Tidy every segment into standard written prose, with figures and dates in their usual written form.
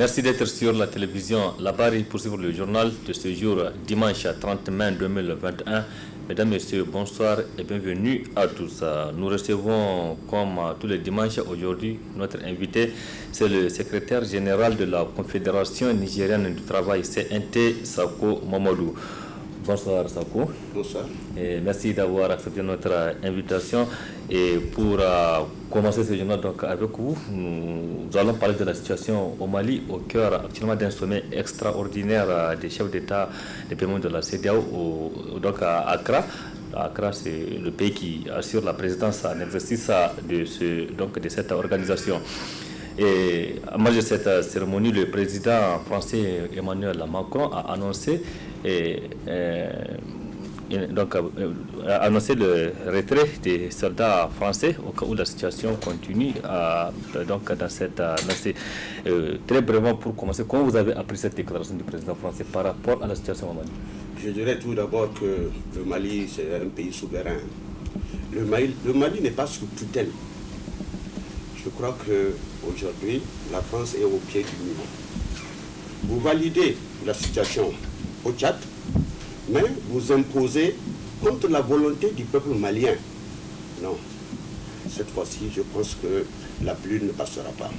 Merci d'être sur la télévision Labari pour suivre le journal de ce jour, dimanche 30 mai 2021. Mesdames, Messieurs, bonsoir et bienvenue à tous. Nous recevons, comme tous les dimanches aujourd'hui, notre invité, c'est le secrétaire général de la Confédération nigérienne du travail, CNT, Sako Mamadou. Bonsoir Sako. Bonsoir. Et merci d'avoir accepté notre invitation. Et pour commencer ce journal donc, avec vous, nous allons parler de la situation au Mali, au cœur actuellement d'un sommet extraordinaire des chefs d'État des pays de la CEDEAO, donc à Accra. Accra, c'est le pays qui assure la présidence en exercice de cette organisation. Et à marge de cette cérémonie, le président français Emmanuel Macron a annoncé a annoncé le retrait des soldats français au cas où la situation continue dans cette lancée. Très brièvement pour commencer, comment vous avez appris cette déclaration du président français par rapport à la situation au Mali? Je dirais tout d'abord que le Mali c'est un pays souverain. Le Mali n'est pas sous tutelle. Je crois qu'aujourd'hui, la France est au pied du mur. Vous validez la situation au Tchad, mais vous imposez contre la volonté du peuple malien. Non. Cette fois-ci, je pense que la pluie ne passera pas.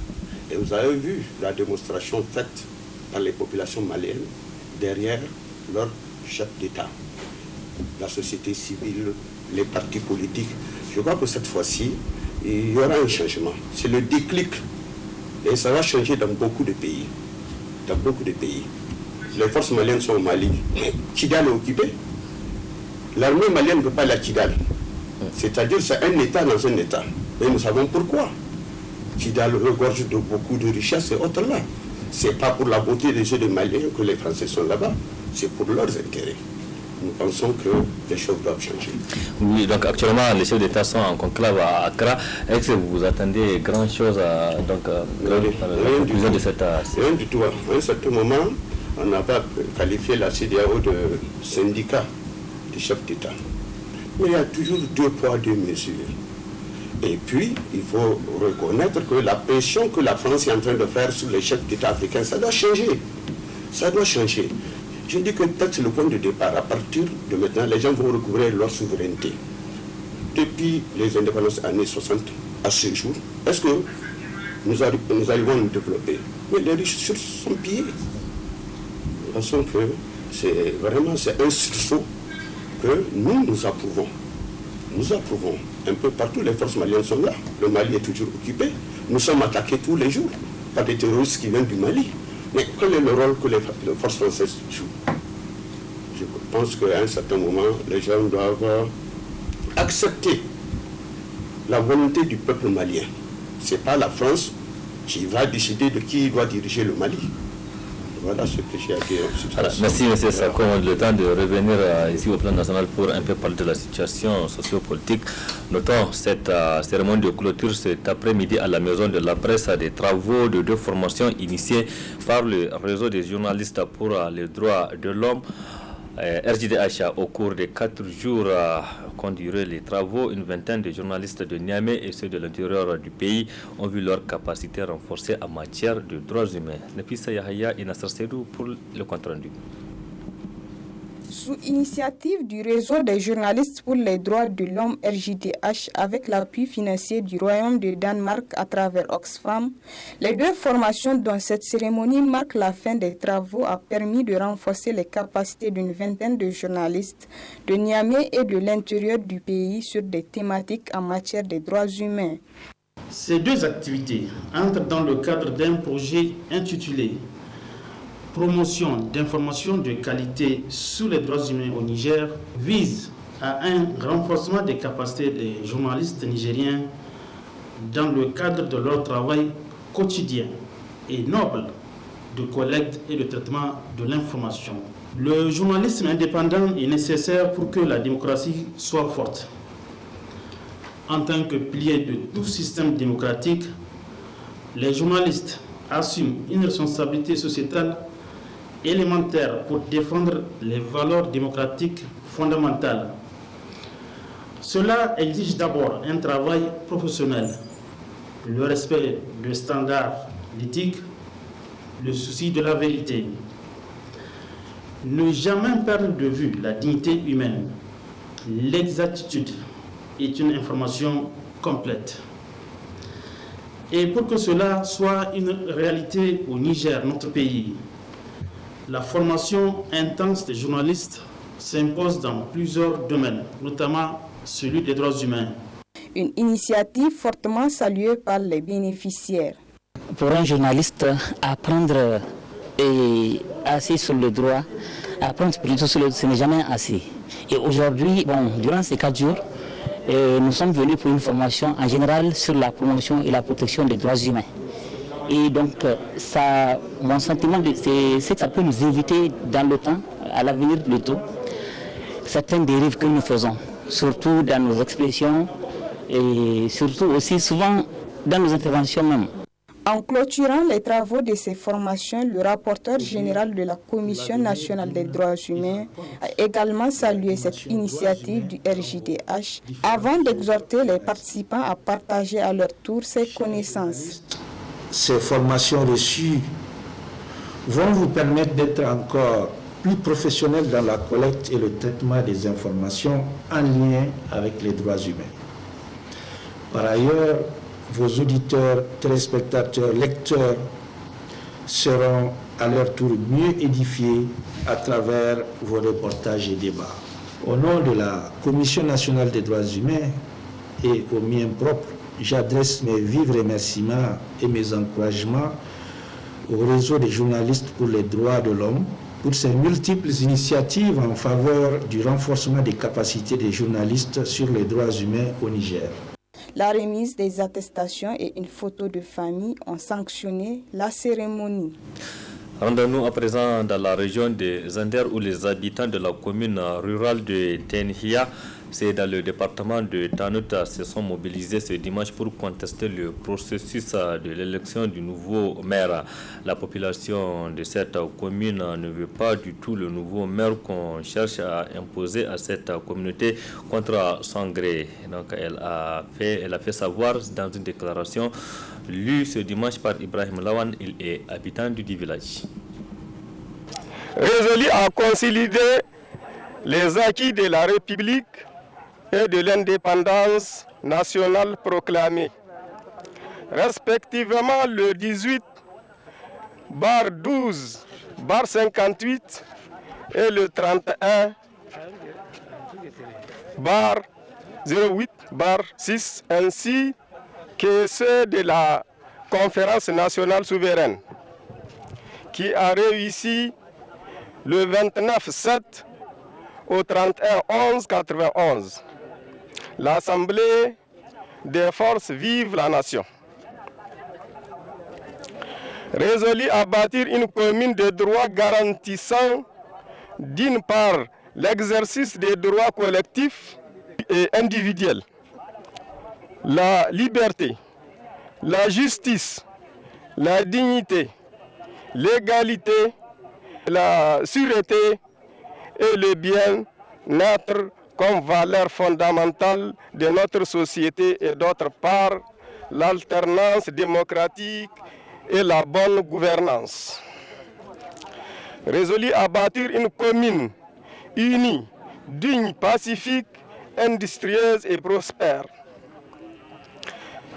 Et vous avez vu la démonstration faite par les populations maliennes derrière leur chef d'État, la société civile, les partis politiques. Je crois que cette fois-ci, il y aura un changement. C'est le déclic. Et ça va changer dans beaucoup de pays. Dans beaucoup de pays. Les forces maliennes sont au Mali. Kidal est occupé. L'armée malienne ne peut pas aller à Kidal. C'est-à-dire c'est un État dans un État. Et nous savons pourquoi. Kidal regorge de beaucoup de richesses et autres là. Ce n'est pas pour la beauté des yeux des Maliens que les Français sont là-bas. C'est pour leurs intérêts. Nous pensons que les choses doivent changer. Oui, donc actuellement, les chefs d'État sont en conclave à Accra. Est-ce que vous attendez grand chose à la conclusion de cette... Rien du tout. À un certain moment, on avait qualifié la CEDEAO de syndicat des chefs d'État. Mais il y a toujours deux poids, deux mesures. Et puis, il faut reconnaître que la pression que la France est en train de faire sur les chefs d'État africains, ça doit changer. Ça doit changer. Je dis que peut-être c'est le point de départ. À partir de maintenant, les gens vont recouvrir leur souveraineté. Depuis les indépendances années 60 à ce jour, est-ce que nous arrivons à nous développer? Mais les ressources sont pillées. Nous pensons que c'est un sursaut que nous approuvons. Nous approuvons. Un peu partout, les forces maliennes sont là. Le Mali est toujours occupé. Nous sommes attaqués tous les jours par des terroristes qui viennent du Mali. Mais quel est le rôle que les forces françaises jouent? Je pense qu'à un certain moment, les gens doivent accepter la volonté du peuple malien. Ce n'est pas la France qui va décider de qui doit diriger le Mali. Voilà ce que j'ai à dire. Alors, merci M. Sako. Le temps de revenir ici au plan national pour un peu parler de la situation sociopolitique. Notons cette cérémonie de clôture cet après-midi à la Maison de la Presse des travaux de deux formations initiées par le réseau des journalistes pour les droits de l'homme. RJDH, au cours des 4 jours qu'ont duré les travaux, une vingtaine de journalistes de Niamey et ceux de l'intérieur du pays ont vu leur capacité renforcée en matière de droits humains. Nafissa Yahaya et Nasser Seydou pour le compte rendu. Sous initiative du réseau des journalistes pour les droits de l'homme RJDH avec l'appui financier du Royaume de Danemark à travers Oxfam, les deux formations dont cette cérémonie marque la fin des travaux a permis de renforcer les capacités d'une vingtaine de journalistes de Niamey et de l'intérieur du pays sur des thématiques en matière des droits humains. Ces deux activités entrent dans le cadre d'un projet intitulé Promotion d'informations de qualité sur les droits humains au Niger, vise à un renforcement des capacités des journalistes nigériens dans le cadre de leur travail quotidien et noble de collecte et de traitement de l'information. Le journalisme indépendant est nécessaire pour que la démocratie soit forte. En tant que pilier de tout système démocratique, les journalistes assument une responsabilité sociétale élémentaire pour défendre les valeurs démocratiques fondamentales. Cela exige d'abord un travail professionnel, le respect de standards d'éthique, le souci de la vérité. Ne jamais perdre de vue la dignité humaine. L'exactitude est une information complète. Et pour que cela soit une réalité au Niger, notre pays, la formation intense des journalistes s'impose dans plusieurs domaines, notamment celui des droits humains. Une initiative fortement saluée par les bénéficiaires. Pour un journaliste, apprendre assez sur le droit, apprendre plutôt sur le droit, ce n'est jamais assez. Et aujourd'hui, durant ces 4 jours, nous sommes venus pour une formation en général sur la promotion et la protection des droits humains. Et donc, mon sentiment, c'est que ça peut nous éviter dans le temps, à l'avenir plutôt, certaines dérives que nous faisons, surtout dans nos expressions et surtout aussi souvent dans nos interventions même. En clôturant les travaux de ces formations, le rapporteur général de la Commission nationale des droits humains a également salué cette initiative du RJDH avant d'exhorter les participants à partager à leur tour ces connaissances. Ces formations reçues vont vous permettre d'être encore plus professionnels dans la collecte et le traitement des informations en lien avec les droits humains. Par ailleurs, vos auditeurs, téléspectateurs, lecteurs seront à leur tour mieux édifiés à travers vos reportages et débats. Au nom de la Commission nationale des droits humains et au mien propre, j'adresse mes vifs remerciements et mes encouragements au réseau des journalistes pour les droits de l'homme pour ces multiples initiatives en faveur du renforcement des capacités des journalistes sur les droits humains au Niger. La remise des attestations et une photo de famille ont sanctionné la cérémonie. Rendons-nous à présent dans la région de Zander où les habitants de la commune rurale de Tenhia, c'est dans le département de Tanuta, se sont mobilisés ce dimanche pour contester le processus de l'élection du nouveau maire. La population de cette commune ne veut pas du tout le nouveau maire qu'on cherche à imposer à cette communauté contre son gré. Donc elle a fait savoir dans une déclaration lue ce dimanche par Ibrahim Lawan, il est habitant du village. Résolu à consolider les acquis de la République et de l'indépendance nationale proclamée, respectivement le 18/12/58 et le 31/08/6, ainsi que ceux de la Conférence nationale souveraine, qui a réussi le 29/7 au 31/11/91. L'Assemblée des forces vive la nation. Résolu à bâtir une commune de droit garantissant d'une part l'exercice des droits collectifs et individuels, la liberté, la justice, la dignité, l'égalité, la sûreté et le bien-être comme valeur fondamentale de notre société et d'autre part l'alternance démocratique et la bonne gouvernance. Résolu à bâtir une commune unie, digne, pacifique, industrieuse et prospère.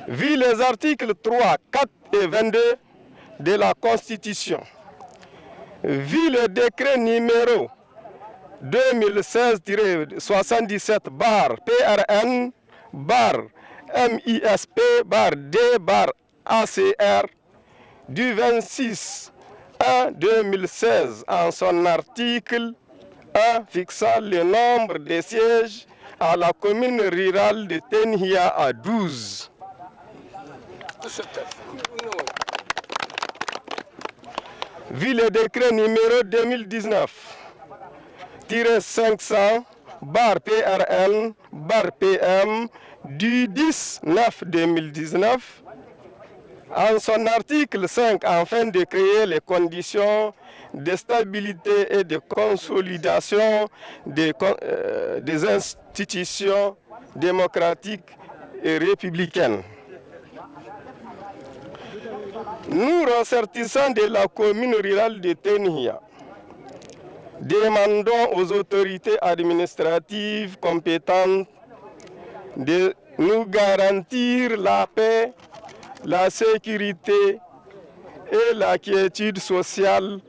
Vu les articles 3, 4 et 22 de la Constitution, vu le décret numéro 2016-77/PRN/MISP/D/ACR du 26/1/2016 en son article 1 fixant le nombre de sièges à la commune rurale de Tenhia à 12. Vu le décret numéro 2019-500/PRN/PM du 10/9/2019, en son article 5, afin de créer les conditions de stabilité et de consolidation des institutions démocratiques et républicaines. nous, ressortissants de la commune rurale de Tenhia, demandons aux autorités administratives compétentes de nous garantir la paix, la sécurité et la quiétude sociale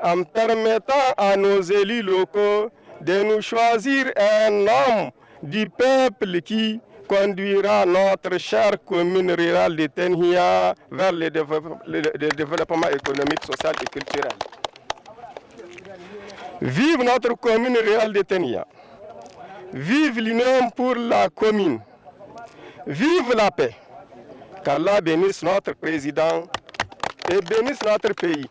en permettant à nos élus locaux de nous choisir un homme du peuple qui conduira notre chère commune rurale de Tenhia vers le développement économique, social et culturel. Vive notre commune rurale de Tenhia. Vive l'union pour la commune. Vive la paix. Qu'Allah bénisse notre président et bénisse notre pays.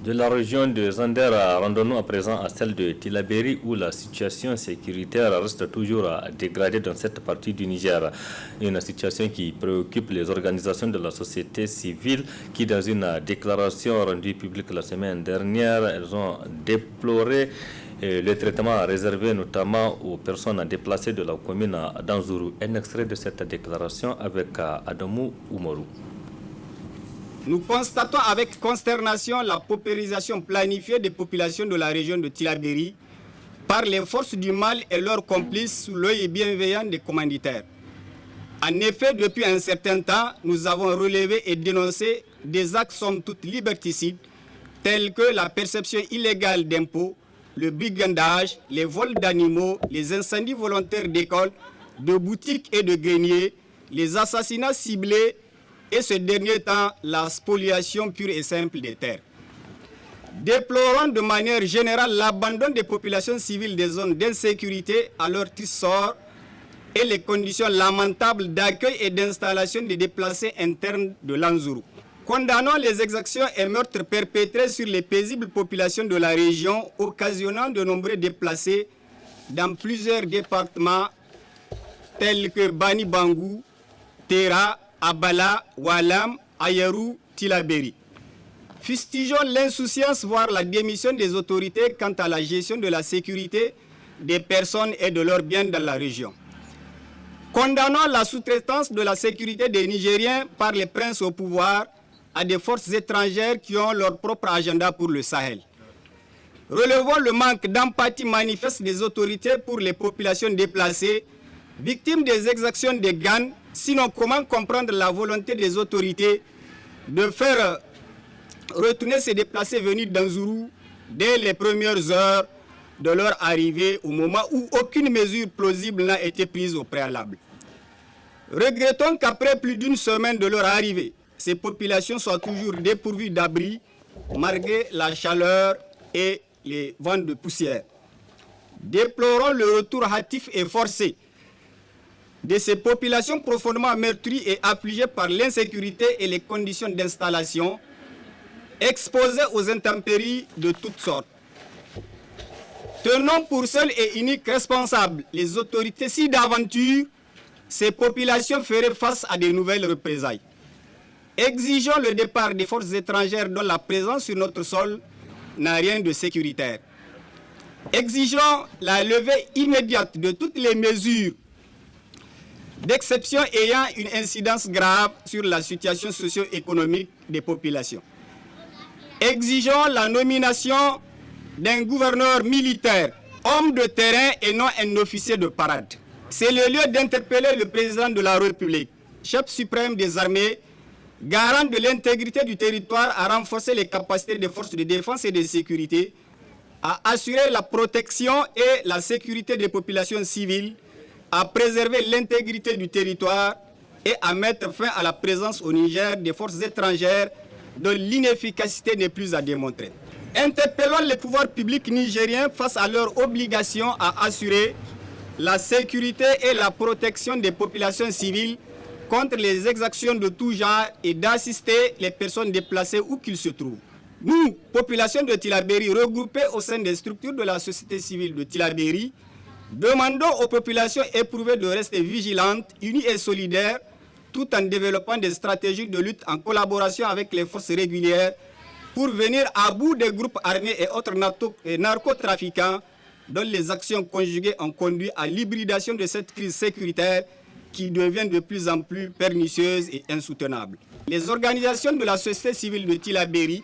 De la région de Zander, rendons-nous à présent à celle de Tillabéri où la situation sécuritaire reste toujours dégradée dans cette partie du Niger. Une situation qui préoccupe les organisations de la société civile qui, dans une déclaration rendue publique la semaine dernière, elles ont déploré le traitement réservé notamment aux personnes déplacées de la commune d'Anzourou. Un extrait de cette déclaration avec Adamou Oumarou. Nous constatons avec consternation la paupérisation planifiée des populations de la région de Tillabéri par les forces du mal et leurs complices sous l'œil bienveillant des commanditaires. En effet, depuis un certain temps, nous avons relevé et dénoncé des actes somme toute liberticides tels que la perception illégale d'impôts, le brigandage, les vols d'animaux, les incendies volontaires d'écoles, de boutiques et de greniers, les assassinats ciblés et ce dernier temps, la spoliation pure et simple des terres. Déplorant de manière générale l'abandon des populations civiles des zones d'insécurité à leur triste sort et les conditions lamentables d'accueil et d'installation des déplacés internes de l'Anzourou. Condamnons les exactions et meurtres perpétrés sur les paisibles populations de la région, occasionnant de nombreux déplacés dans plusieurs départements tels que Bani Bangou, Tera, Abala, Walam, Ayerou, Tillabéri. Fustigeons l'insouciance, voire la démission des autorités quant à la gestion de la sécurité des personnes et de leurs biens dans la région. Condamnons la sous-traitance de la sécurité des Nigériens par les princes au pouvoir à des forces étrangères qui ont leur propre agenda pour le Sahel. Relevons le manque d'empathie manifeste des autorités pour les populations déplacées, victimes des exactions des GAN. Sinon, comment comprendre la volonté des autorités de faire retourner ces déplacés venus d'Anzourou dès les premières heures de leur arrivée, au moment où aucune mesure plausible n'a été prise au préalable? Regrettons qu'après plus d'une semaine de leur arrivée, ces populations soient toujours dépourvues d'abri, malgré la chaleur et les vents de poussière. Déplorons le retour hâtif et forcé de ces populations profondément meurtries et affligées par l'insécurité et les conditions d'installation, exposées aux intempéries de toutes sortes. Tenons pour seuls et uniques responsables les autorités si d'aventure ces populations feraient face à de nouvelles représailles. Exigeons le départ des forces étrangères dont la présence sur notre sol n'a rien de sécuritaire. Exigeons la levée immédiate de toutes les mesures d'exception ayant une incidence grave sur la situation socio-économique des populations. Exigeons la nomination d'un gouverneur militaire, homme de terrain et non un officier de parade. C'est le lieu d'interpeller le président de la République, chef suprême des armées, garant de l'intégrité du territoire, à renforcer les capacités des forces de défense et de sécurité, à assurer la protection et la sécurité des populations civiles, à préserver l'intégrité du territoire et à mettre fin à la présence au Niger des forces étrangères dont l'inefficacité n'est plus à démontrer. Interpellons les pouvoirs publics nigériens face à leur obligation à assurer la sécurité et la protection des populations civiles contre les exactions de tout genre et d'assister les personnes déplacées où qu'ils se trouvent. Nous, population de Tillabéri, regroupées au sein des structures de la société civile de Tillabéri, demandons aux populations éprouvées de rester vigilantes, unies et solidaires, tout en développant des stratégies de lutte en collaboration avec les forces régulières pour venir à bout des groupes armés et autres narcotrafiquants dont les actions conjuguées ont conduit à l'hybridation de cette crise sécuritaire qui devient de plus en plus pernicieuse et insoutenable. Les organisations de la société civile de Tillabéri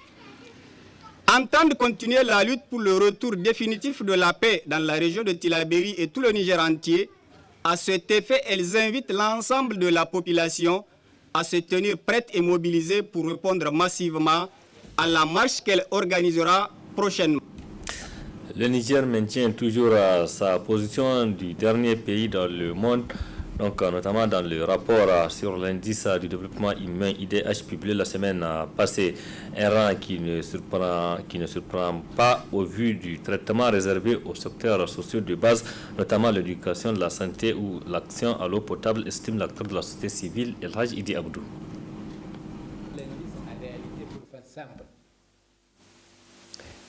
entendent continuer la lutte pour le retour définitif de la paix dans la région de Tillabéri et tout le Niger entier. À cet effet, elles invitent l'ensemble de la population à se tenir prête et mobilisée pour répondre massivement à la marche qu'elle organisera prochainement. Le Niger maintient toujours sa position du dernier pays dans le monde, donc notamment dans le rapport sur l'indice du développement humain IDH publié la semaine passée, un rang qui ne surprend pas au vu du traitement réservé aux secteurs sociaux de base, notamment l'éducation, la santé ou l'accès à l'eau potable, estime l'acteur de la société civile El Hadj Idi Abdou. L'indice, en réalité, pour faire simple,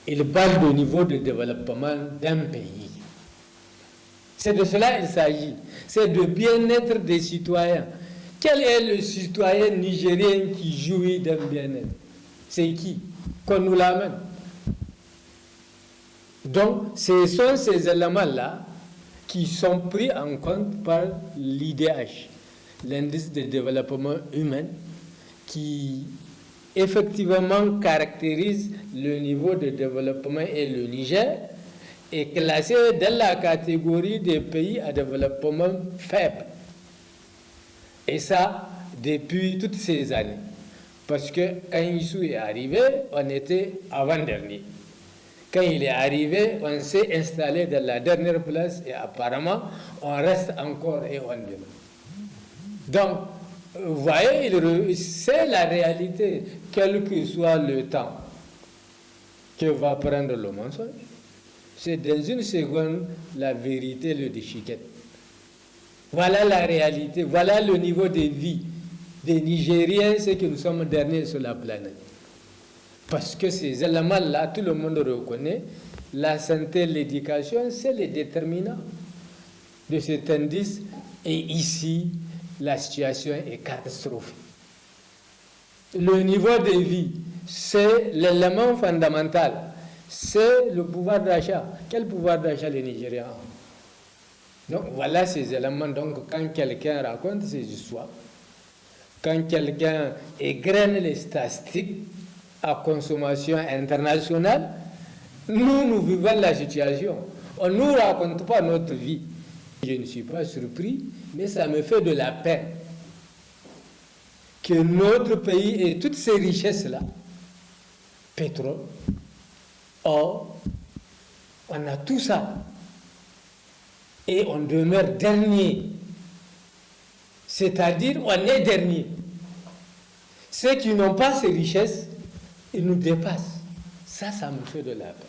il parle du niveau de développement d'un pays. C'est de cela qu'il s'agit. C'est de bien-être des citoyens. Quel est le citoyen nigérien qui jouit d'un bien-être? C'est qui? Qu'on nous l'amène. Donc, ce sont ces éléments-là qui sont pris en compte par l'IDH, l'indice de développement humain, qui effectivement caractérise le niveau de développement et le Niger est classé dans la catégorie des pays à développement faible. Et ça, depuis toutes ces années. Parce que quand Issou est arrivé, on était avant-dernier. Quand il est arrivé, on s'est installé dans la dernière place et apparemment, on reste encore et on demande. Donc, vous voyez, c'est la réalité, quel que soit le temps que va prendre le mensonge. C'est dans une seconde la vérité le déchiquette. Voilà la réalité, voilà le niveau de vie des Nigériens, c'est que nous sommes derniers sur la planète. Parce que ces éléments-là, tout le monde reconnaît, la santé, l'éducation, c'est les déterminants de cet indice. Et ici, la situation est catastrophique. Le niveau de vie, c'est l'élément fondamental. C'est le pouvoir d'achat. Quel pouvoir d'achat les Nigériens ont? Donc voilà ces éléments. Donc quand quelqu'un raconte ces histoires, quand quelqu'un égrène les statistiques à consommation internationale, nous vivons la situation. On ne nous raconte pas notre vie. Je ne suis pas surpris, mais ça me fait de la peine que notre pays ait toutes ces richesses-là, pétrole, or, on a tout ça, et on demeure dernier. C'est-à-dire, on est dernier. Ceux qui n'ont pas ces richesses, ils nous dépassent. Ça me fait de la peine.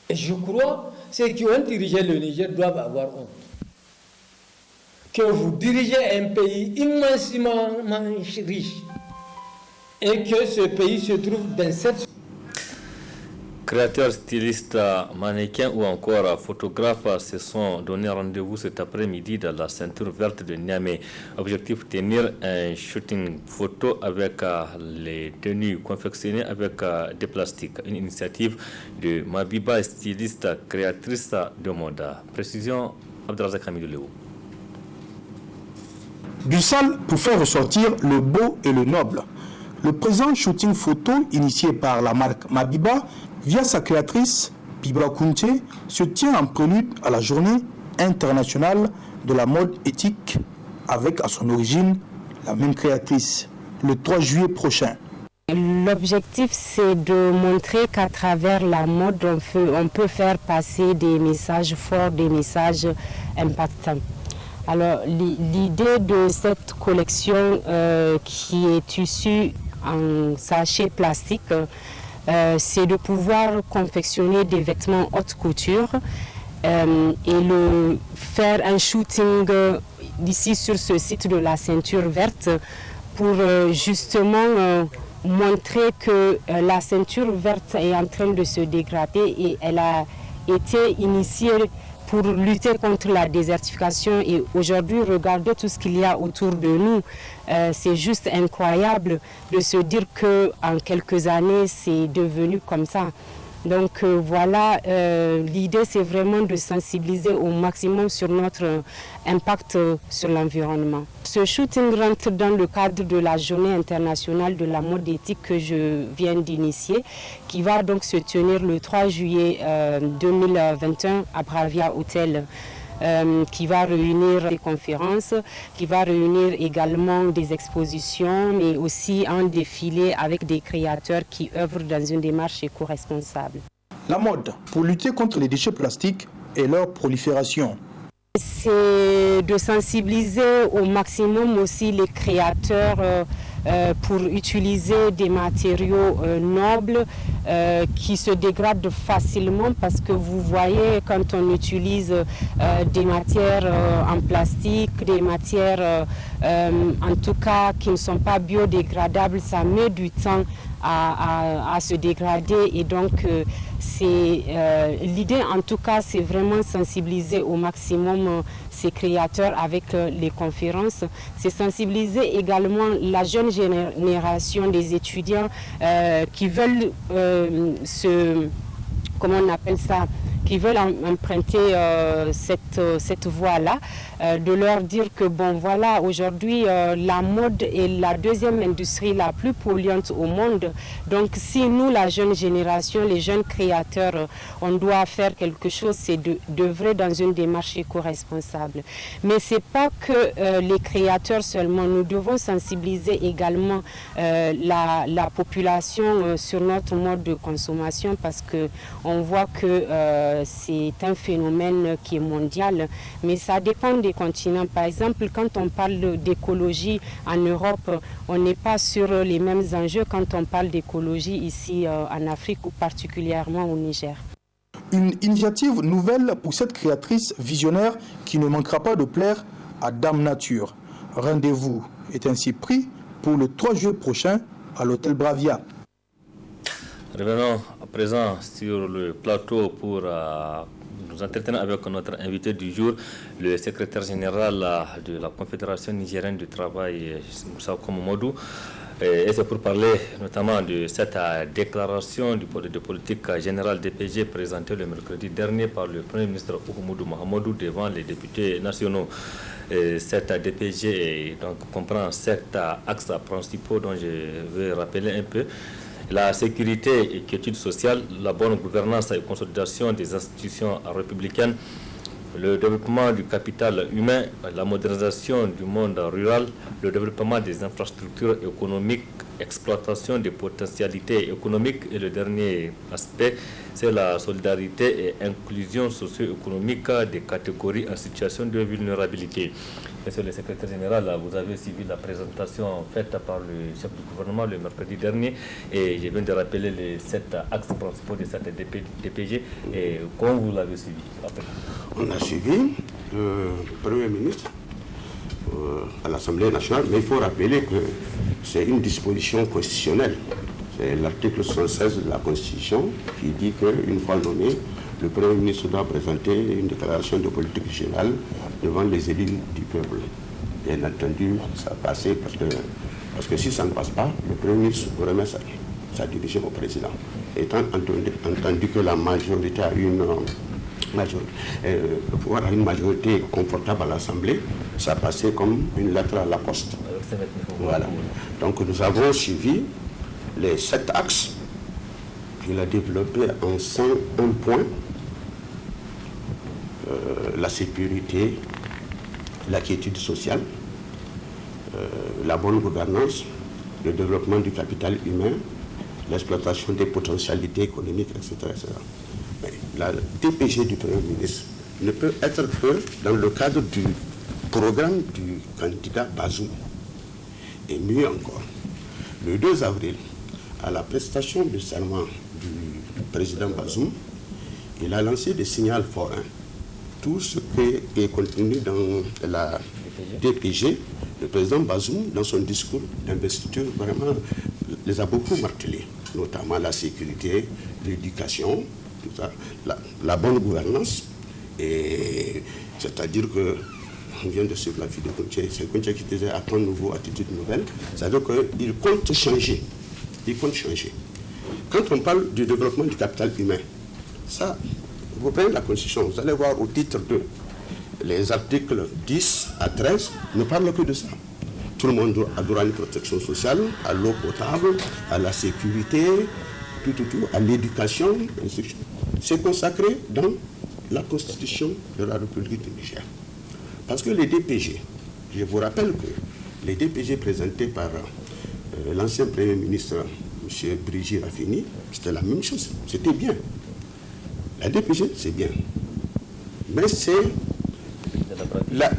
Et je crois que ceux qui ont dirigé le Niger doivent avoir honte. Que vous dirigez un pays immensément riche et que ce pays se trouve dans cette... Créateurs, stylistes, mannequins ou encore photographes se sont donné rendez-vous cet après-midi dans la ceinture verte de Niamey. Objectif, tenir un shooting photo avec les tenues confectionnées avec des plastiques. Une initiative de Mabiba, styliste, créatrice de mode. Précision, Abdelrazak Hamidou Léo. Du sale pour faire ressortir le beau et le noble. Le présent shooting photo initié par la marque Mabiba via sa créatrice Bibra Kounté se tient en prélude à la journée internationale de la mode éthique avec à son origine la même créatrice le 3 juillet prochain. L'objectif, c'est de montrer qu'à travers la mode, on peut faire passer des messages forts, des messages impactants. Alors, l'idée de cette collection qui est issue en sachet plastique, c'est de pouvoir confectionner des vêtements haute couture et faire un shooting ici sur ce site de la ceinture verte pour justement montrer que la ceinture verte est en train de se dégrader et elle a été initiée pour lutter contre la désertification. Et aujourd'hui, regardez tout ce qu'il y a autour de nous. C'est juste incroyable de se dire qu'en quelques années, c'est devenu comme ça. Donc voilà, l'idée c'est vraiment de sensibiliser au maximum sur notre impact sur l'environnement. Ce shooting rentre dans le cadre de la journée internationale de la mode éthique que je viens d'initier, qui va donc se tenir le 3 juillet 2021 à Bravia Hotel. Qui va réunir des conférences, qui va réunir également des expositions, mais aussi un défilé avec des créateurs qui œuvrent dans une démarche éco-responsable. La mode pour lutter contre les déchets plastiques et leur prolifération. C'est de sensibiliser au maximum aussi les créateurs pour utiliser des matériaux nobles qui se dégradent facilement, parce que vous voyez, quand on utilise des matières en plastique, des matières en tout cas qui ne sont pas biodégradables, ça met du temps à se dégrader, et donc l'idée en tout cas c'est vraiment sensibiliser au maximum ces créateurs avec les conférences. C'est sensibiliser également la jeune génération des étudiants qui veulent comment on appelle ça, qui veulent emprunter cette voie-là, de leur dire que bon voilà, aujourd'hui la mode est la deuxième industrie la plus polluante au monde. Donc si nous, la jeune génération, les jeunes créateurs, on doit faire quelque chose, c'est d'œuvrer dans une démarche éco-responsable. Mais c'est pas que les créateurs seulement, nous devons sensibiliser également la population sur notre mode de consommation, parce que on voit que c'est un phénomène qui est mondial, mais ça dépend des continents. Par exemple, quand on parle d'écologie en Europe, on n'est pas sur les mêmes enjeux quand on parle d'écologie ici en Afrique, ou particulièrement au Niger. Une initiative nouvelle pour cette créatrice visionnaire qui ne manquera pas de plaire à Dame Nature. Rendez-vous est ainsi pris pour le 3 juillet prochain à l'hôtel Bravia. Revenons à présent sur le plateau pour nous entretenir avec notre invité du jour, le secrétaire général de la Confédération nigérienne du travail, Moussa Mamadou. Et c'est pour parler notamment de cette déclaration de politique générale DPG présentée le mercredi dernier par le Premier ministre Oumoudou Mahamadou devant les députés nationaux. Cette DPG donc, comprend 7 axes principaux dont je vais rappeler un peu. La sécurité et quiétude sociale, la bonne gouvernance et consolidation des institutions républicaines, le développement du capital humain, la modernisation du monde rural, le développement des infrastructures économiques, exploitation des potentialités économiques, et le dernier aspect, c'est la solidarité et inclusion socio-économique des catégories en situation de vulnérabilité. Monsieur le secrétaire général, vous avez suivi la présentation faite par le chef du gouvernement le mercredi dernier, et je viens de rappeler les 7 axes principaux de cette DPG. Et comment vous l'avez suivi après? On a suivi le Premier ministre à l'Assemblée nationale, mais il faut rappeler que c'est une disposition constitutionnelle. C'est l'article 76 de la Constitution qui dit qu'une fois nommé, le Premier ministre doit présenter une déclaration de politique générale devant les élus du peuple. Bien entendu, ça a passé parce que si ça ne passe pas, le Premier ministre remet sa dirigeant au président. Étant entendu que la majorité a le pouvoir a une majorité confortable à l'Assemblée, ça a passé comme une lettre à la poste. Voilà. Donc nous avons suivi les 7 axes. Il a développé en 101 points la sécurité, la quiétude sociale, la bonne gouvernance, le développement du capital humain, l'exploitation des potentialités économiques, etc. etc. Mais la DPG du Premier ministre ne peut être que dans le cadre du programme du candidat Bazoum. Et mieux encore, le 2 avril, à la prestation de serment du président Bazoum, il a lancé des signaux forains. Tout ce qui est contenu dans la DPG, le président Bazoum, dans son discours d'investiture, vraiment les a beaucoup martelés, notamment la sécurité, l'éducation, tout ça, la bonne gouvernance, et c'est-à-dire que on vient de suivre la fille de Kounché, c'est Kounché qui disait à ton nouveau, attitude nouvelle, c'est-à-dire qu'il compte changer. Il compte changer. quand on parle du développement du capital humain, ça, vous prenez la Constitution, vous allez voir au titre 2, les articles 10 à 13 ne parlent que de ça. Tout le monde a droit à une protection sociale, à l'eau potable, à la sécurité, tout, à l'éducation, c'est consacré dans la Constitution de la République du Niger. Parce que les DPG, je vous rappelle que les DPG présentés par l'ancien Premier ministre, M. Brigitte Raffini, c'était la même chose, c'était bien. La DPG, c'est bien. Mais c'est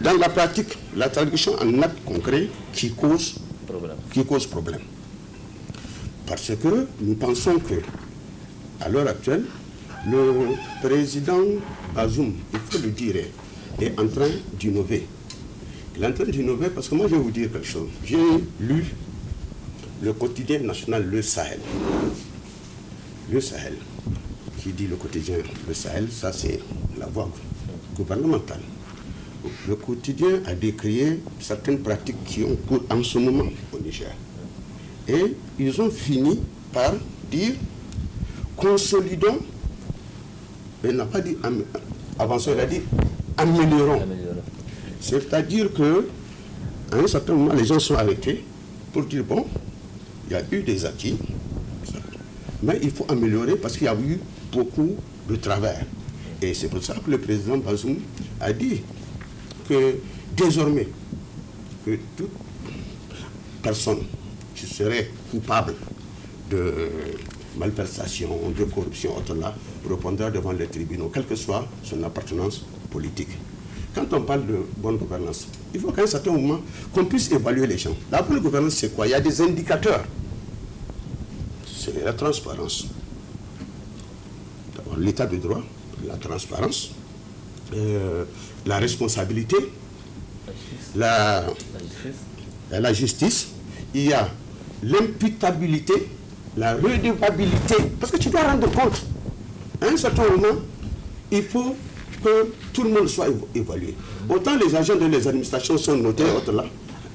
dans la pratique, la traduction en acte concret qui cause problème. Parce que nous pensons que, à l'heure actuelle, le président Bazoum, il faut le dire, est en train d'innover. Il est en train d'innover parce que moi, je vais vous dire quelque chose. J'ai lu le quotidien national Le Sahel. Le Sahel, qui dit le quotidien Le Sahel, ça c'est la voix gouvernementale. Le quotidien a décrié certaines pratiques qui ont cours en ce moment au Niger. Et ils ont fini par dire consolidons, mais il n'a pas dit avançons, il a dit améliorons. C'est-à-dire que à un certain moment, les gens sont arrêtés pour dire bon, il y a eu des acquis, mais il faut améliorer parce qu'il y a eu beaucoup de travers. Et c'est pour ça que le président Bazoum a dit que désormais, que toute personne qui serait coupable de malversation, de corruption, autre-là, répondra devant les tribunaux, quelle que soit son appartenance politique. Quand on parle de bonne gouvernance, il faut qu'à un certain moment, qu'on puisse évaluer les gens. La bonne gouvernance, c'est quoi? Il y a des indicateurs. C'est la transparence. D'abord, l'état de droit, la transparence, la responsabilité, la justice, il y a l'imputabilité, la redevabilité, parce que tu dois rendre compte. À un certain moment, il faut que tout le monde soit évalué. Autant les agents de les administrations sont notés, autres là,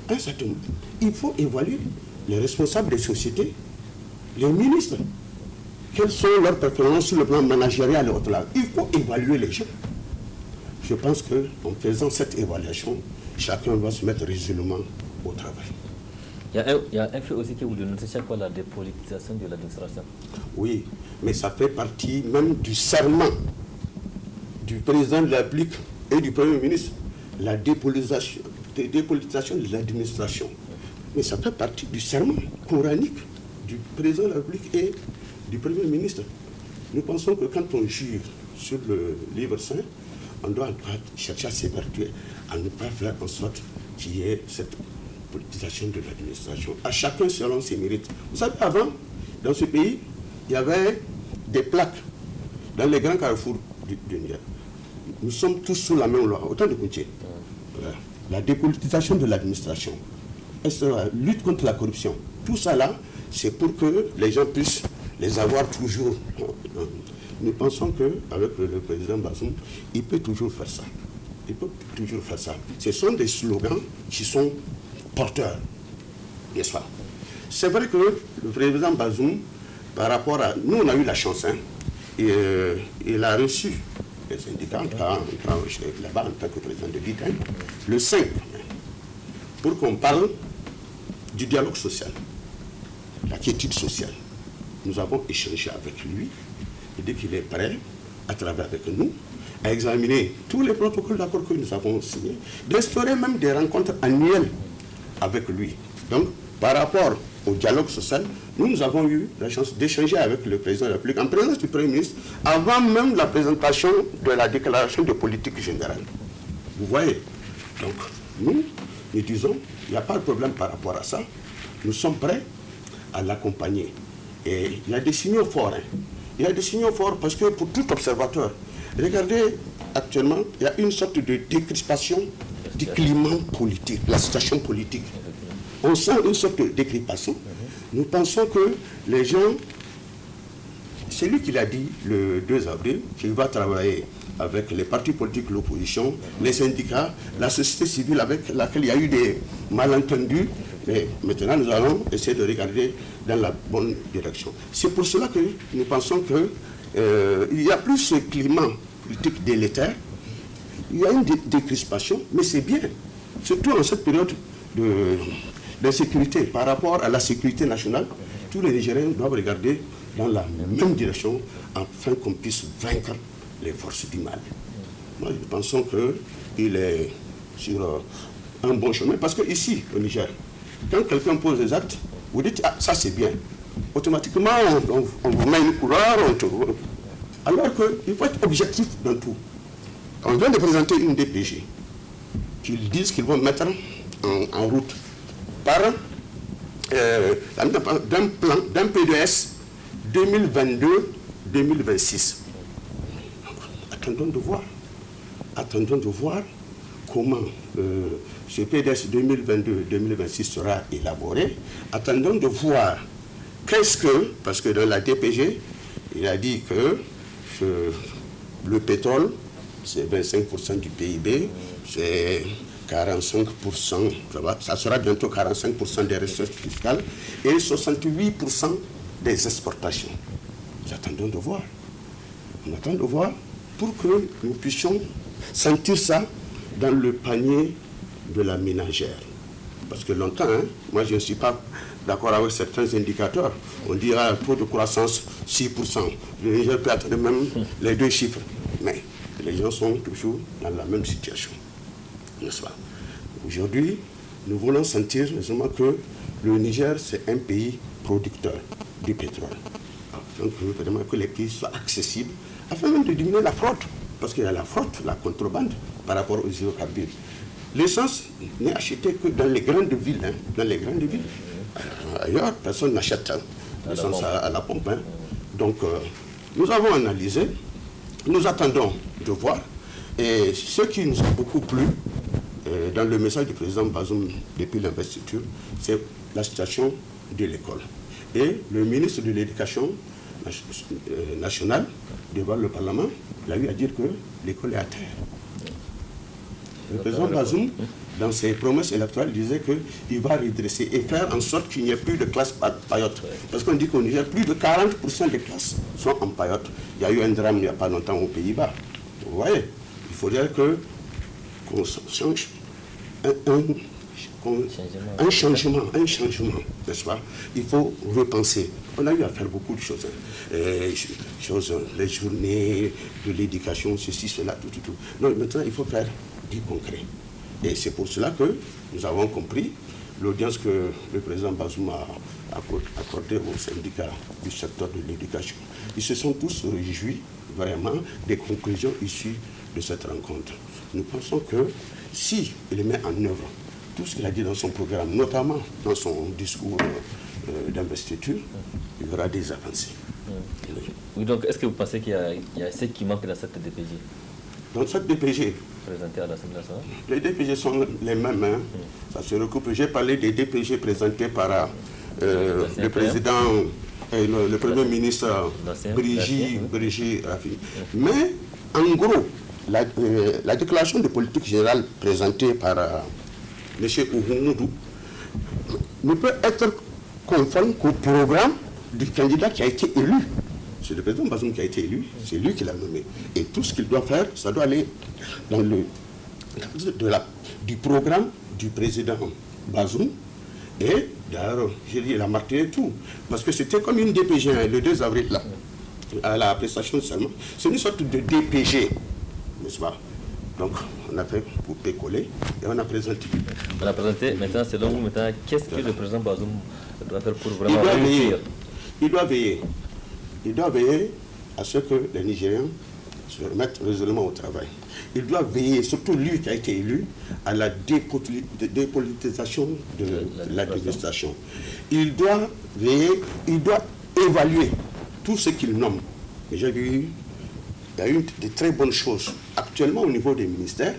à un certain moment, il faut évaluer les responsables des sociétés, les ministres. Quelles sont leurs performances sur le plan managérial et autres là. Il faut évaluer les gens. Je pense qu'en faisant cette évaluation, chacun va se mettre résolument au travail. Il y a un fait aussi que vous dénoncez chaque fois, la dépolitisation de l'administration. Oui, mais ça fait partie même du serment du président de la République et du Premier ministre, la dépolitisation de l'administration. Mais ça fait partie du serment coranique du président de la République et du Premier ministre. Nous pensons que quand on jure sur le livre saint, on doit chercher à s'évertuer, à ne pas faire en sorte qu'il y ait cette politisation de l'administration. À chacun selon ses mérites. Vous savez, avant, dans ce pays, il y avait des plaques dans les grands carrefours du Niger. Nous sommes tous sous la même loi, autant de Koutié. Voilà. La dépolitisation de l'administration, la lutte contre la corruption, tout ça là, c'est pour que les gens puissent les avoir toujours. Nous pensons qu'avec le président Bazoum, il peut toujours faire ça. Il peut toujours faire ça. Ce sont des slogans qui sont porteurs, n'est-ce pas? C'est vrai que le président Bazoum, par rapport à... Nous, on a eu la chance, hein, et, il a reçu les syndicats, là-bas en tant que président de l'ITN, le 5, pour qu'on parle du dialogue social, la quiétude sociale. Nous avons échangé avec lui, et dès qu'il est prêt, à travers avec nous, à examiner tous les protocoles d'accord que nous avons signés, d'instaurer même des rencontres annuelles avec lui. Donc, par rapport au dialogue social, nous avons eu la chance d'échanger avec le président de la République en présence du Premier ministre, avant même la présentation de la déclaration de politique générale. Vous voyez? Donc, nous disons, il n'y a pas de problème par rapport à ça. Nous sommes prêts à l'accompagner. Et il y a des signaux forts. Hein. Il y a des signaux forts parce que pour tout observateur, regardez, actuellement, il y a une sorte de décrispation du climat politique, la situation politique. On sent une sorte de décrispation. Nous pensons que les gens, c'est lui qui l'a dit le 2 avril, qu'il va travailler avec les partis politiques de l'opposition, les syndicats, la société civile avec laquelle il y a eu des malentendus, Mais maintenant, nous allons essayer de regarder dans la bonne direction. C'est pour cela que nous pensons qu'il y a plus ce climat politique délétère, il y a une décrispation, mais c'est bien, surtout en cette période d'insécurité par rapport à la sécurité nationale. Tous les Nigériens doivent regarder dans la même direction afin qu'on puisse vaincre les forces du mal. Moi, nous pensons qu'il est sur un bon chemin, parce que ici, au Niger, quand quelqu'un pose des actes, vous dites, ah, ça c'est bien. Automatiquement, on vous met une couleur, alors qu'il faut être objectif dans tout. On vient de présenter une DPG qu'ils disent qu'ils vont mettre en route par d'un PDS 2022-2026. Attendons de voir comment ce PDS 2022-2026 sera élaboré. Attendons de voir parce que dans la DPG, il a dit que le pétrole, c'est 25% du PIB, c'est 45%, ça sera bientôt 45% des ressources fiscales et 68% des exportations. Nous attendons de voir. On attend de voir pour que nous puissions sentir ça dans le panier de la ménagère. Parce que longtemps, moi je ne suis pas d'accord avec certains indicateurs. On dira taux de croissance 6%. Le Niger peut atteindre même les 2 chiffres. Mais les gens sont toujours dans la même situation. N'est-ce pas? Aujourd'hui, nous voulons sentir que le Niger, c'est un pays producteur du pétrole. Afin que les prix soient accessibles, afin même de diminuer la fraude. Parce qu'il y a la fraude, la contrebande par rapport aux hydrocarbures. L'essence n'est achetée que dans les grandes villes. Dans les grandes villes. Ailleurs, personne n'achète l'essence à la pompe. Donc, nous avons analysé, nous attendons de voir. Et ce qui nous a beaucoup plu dans le message du président Bazoum depuis l'investiture, c'est la situation de l'école. Et le ministre de l'Éducation nationale, devant le Parlement, il a eu à dire que l'école est à terre. Le président Bazoum, dans ses promesses électorales, disait qu'il va redresser et faire en sorte qu'il n'y ait plus de classes paillotes. Parce qu'on dit qu'au Niger, plus de 40% des classes sont en paillotes. Il y a eu un drame il n'y a pas longtemps aux Pays-Bas. Vous voyez, il faudrait qu'on change un changement, n'est-ce pas? Il faut repenser. On a eu à faire beaucoup de choses. Les journées de l'éducation, ceci, cela, tout. Non, maintenant, il faut faire du concret. Et c'est pour cela que nous avons compris l'audience que le président Bazoum a accordée aux syndicats du secteur de l'éducation. Ils se sont tous réjouis, vraiment, des conclusions issues de cette rencontre. Nous pensons que si il met en œuvre tout ce qu'il a dit dans son programme, notamment dans son discours d'investiture, il y aura des avancées. Oui, donc est-ce que vous pensez qu'il y a ce qui manque dans cette DPG? Dans cette DPG, présentée à l'Assemblée nationale, les DPG sont les mêmes. Ça se recoupe. J'ai parlé des DPG présentés par le président et le premier ministre Brigitte Rafi. Mais en gros, la déclaration de politique générale présentée par M. Oumoudou ne peut être conforme qu'au programme du candidat qui a été élu. C'est le président Bazoum qui a été élu, c'est lui qui l'a nommé. Et tout ce qu'il doit faire, ça doit aller dans le cadre du programme du président Bazoum. Et d'ailleurs, j'ai dit, il a marqué tout. Parce que c'était comme une DPG le 2 avril, là, à la prestation de serment. C'est une sorte de DPG, n'est-ce pas? Donc, on a fait couper-coller et on a présenté. On a présenté, maintenant, selon vous, qu'est-ce que le président Bazoum doit faire pour vraiment réussir? Il doit veiller à ce que les Nigériens se remettent résolument au travail. Il doit veiller, surtout lui qui a été élu, à la dépolitisation de l'administration. Il doit veiller, il doit évaluer tout ce qu'il nomme. Et j'ai vu, il y a eu de très bonnes choses. Actuellement, au niveau des ministères,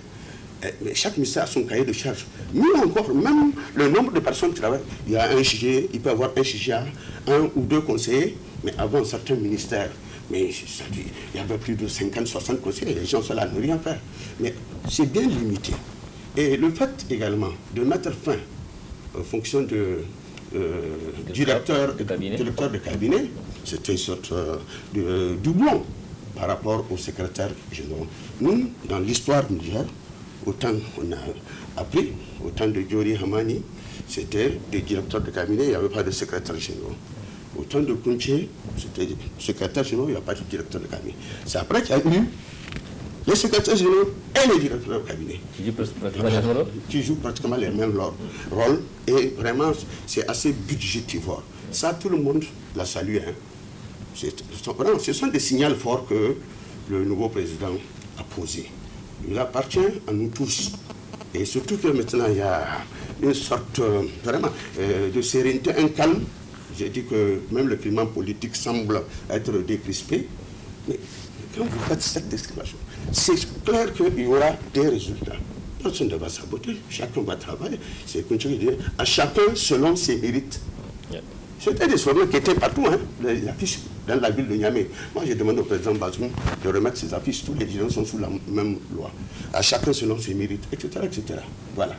chaque ministère a son cahier de charge. Mieux encore, même le nombre de personnes qui travaillent, il y a un CG, il peut y avoir un CGA, 1 ou 2 conseillers, mais avant certains ministères, mais il y avait plus de 50, 60 conseillers, les gens sont là à ne rien faire. Mais c'est bien limité. Et le fait également de mettre fin en fonction de directeur de cabinet. C'était une sorte de doublon par rapport au secrétaire général. Nous, dans l'histoire du Niger, autant on a appris, autant de Diori Hamani, c'était des directeurs de cabinet, il n'y avait pas de secrétaire général. Autant de Kounché, c'était secrétaire général, il n'y a pas de directeur de cabinet. C'est après qu'il y a eu les secrétaires généraux et les directeurs de cabinet. Qui jouent pratiquement les mêmes rôles. Et vraiment, c'est assez budgétivore. Ça, tout le monde l'a salué. Hein. Ce sont des signaux forts que le nouveau président a posés. Il appartient à nous tous. Et surtout que maintenant, il y a une sorte vraiment de sérénité, un calme. J'ai dit que même le climat politique semble être décrispé. Mais quand vous faites cette description, c'est clair qu'il y aura des résultats. Personne ne va saboter, chacun va travailler. C'est comme je dis, à chacun selon ses mérites. C'était des slogans qui étaient partout, hein, les affiches dans la ville de Niamey. Moi, j'ai demandé au président Bazoum de remettre ces affiches. Tous les dirigeants sont sous la même loi. À chacun selon ses mérites, etc., etc. Voilà.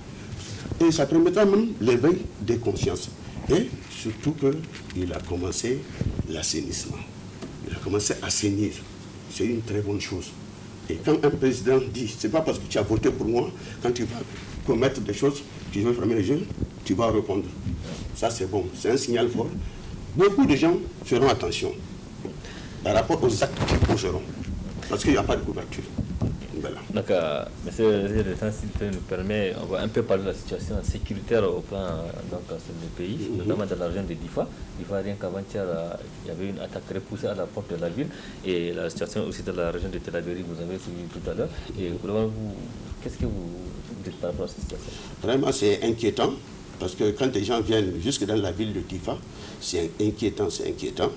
Et ça permettra même l'éveil des consciences. Et surtout qu'il a commencé l'assainissement. Il a commencé à assainir. C'est une très bonne chose. Et quand un président dit, c'est pas parce que tu as voté pour moi, quand tu vas commettre des choses, tu veux fermer les yeux, tu vas répondre. Ça c'est bon, c'est un signal fort. Beaucoup de gens feront attention par rapport aux actes qu'ils poseront. Parce qu'il n'y a pas de couverture. Voilà. Donc, monsieur le temps, s'il nous permet, on va un peu parler de la situation sécuritaire au plan sur le pays, notamment dans la région de Difa. Difa, rien qu'avant-hier, il y avait une attaque repoussée à la porte de la ville, et la situation aussi dans la région de Telabéry, vous avez suivi tout à l'heure. Et qu'est-ce que vous dites par rapport à cette situation? Vraiment, c'est inquiétant, parce que quand des gens viennent jusque dans la ville de Difa, c'est inquiétant, c'est inquiétant.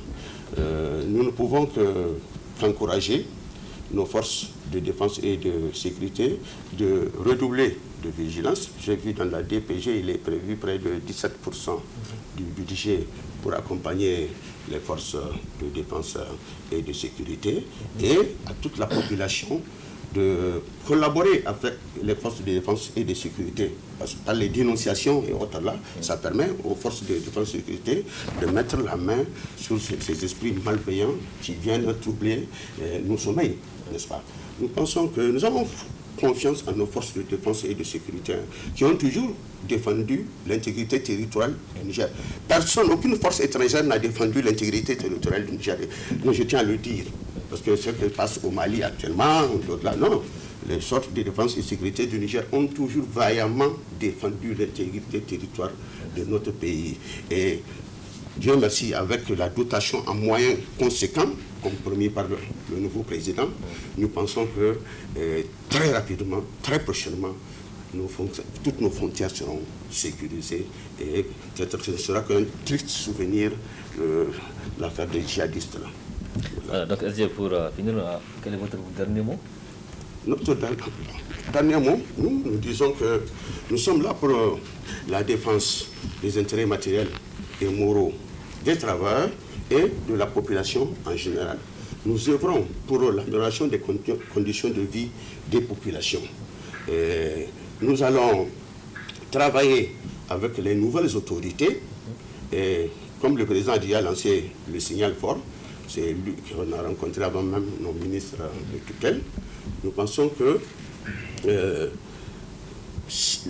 Nous ne pouvons qu'encourager nos forces de défense et de sécurité de redoubler de vigilance. J'ai vu dans la DPG, il est prévu près de 17% du budget pour accompagner les forces de défense et de sécurité, et à toute la population de collaborer avec les forces de défense et de sécurité. Parce que par les dénonciations et autres là, ça permet aux forces de défense et de sécurité de mettre la main sur ces esprits malveillants qui viennent troubler nos sommeils, n'est-ce pas? Nous pensons que nous avons confiance en nos forces de défense et de sécurité qui ont toujours défendu l'intégrité territoriale du Niger. Personne, aucune force étrangère n'a défendu l'intégrité territoriale du Niger. Donc je tiens à le dire, parce que ce qui passe au Mali actuellement, là, non. Les forces de défense et de sécurité du Niger ont toujours vaillamment défendu l'intégrité territoriale de notre pays. Et Dieu merci, avec la dotation en moyens conséquents, comme promis par le nouveau président, nous pensons que très rapidement, très prochainement, toutes nos frontières seront sécurisées, et peut-être que ce ne sera qu'un triste souvenir de l'affaire des djihadistes. Là. Voilà. Donc, pour finir, quel est votre dernier mot? Notre dernier mot, nous disons que nous sommes là pour la défense des intérêts matériels et moraux des travailleurs et de la population en général. Nous œuvrons pour l'amélioration des conditions de vie des populations. Et nous allons travailler avec les nouvelles autorités, et comme le président a déjà lancé le signal fort, c'est lui qu'on a rencontré avant même nos ministres de tutelle. Nous pensons que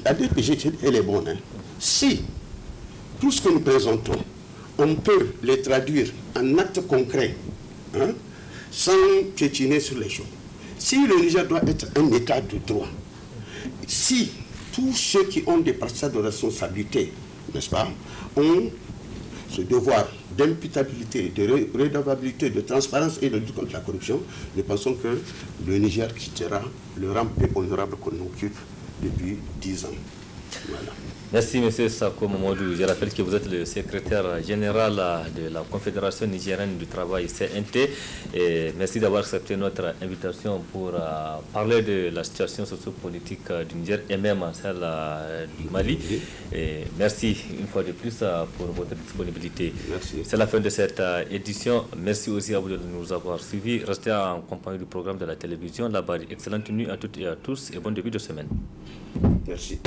la DPG, elle est bonne. Hein. Si tout ce que nous présentons, on peut les traduire en actes concrets, hein, sans piétiner sur les choses. Si le Niger doit être un état de droit, si tous ceux qui ont des parcelles de responsabilité, n'est-ce pas, ont ce devoir d'imputabilité, de redevabilité, de transparence et de lutte contre la corruption, nous pensons que le Niger quittera le rang peu honorable qu'on occupe depuis 10 ans. Voilà. Merci M. Sako Mamadou. Je rappelle que vous êtes le secrétaire général de la Confédération nigérienne du travail CNT. Et merci d'avoir accepté notre invitation pour parler de la situation sociopolitique du Niger et même celle du Mali. Et merci une fois de plus pour votre disponibilité. C'est la fin de cette édition. Merci aussi à vous de nous avoir suivis. Restez en compagnie du programme de la télévision. Excellente nuit à toutes et à tous et bon début de semaine. Merci.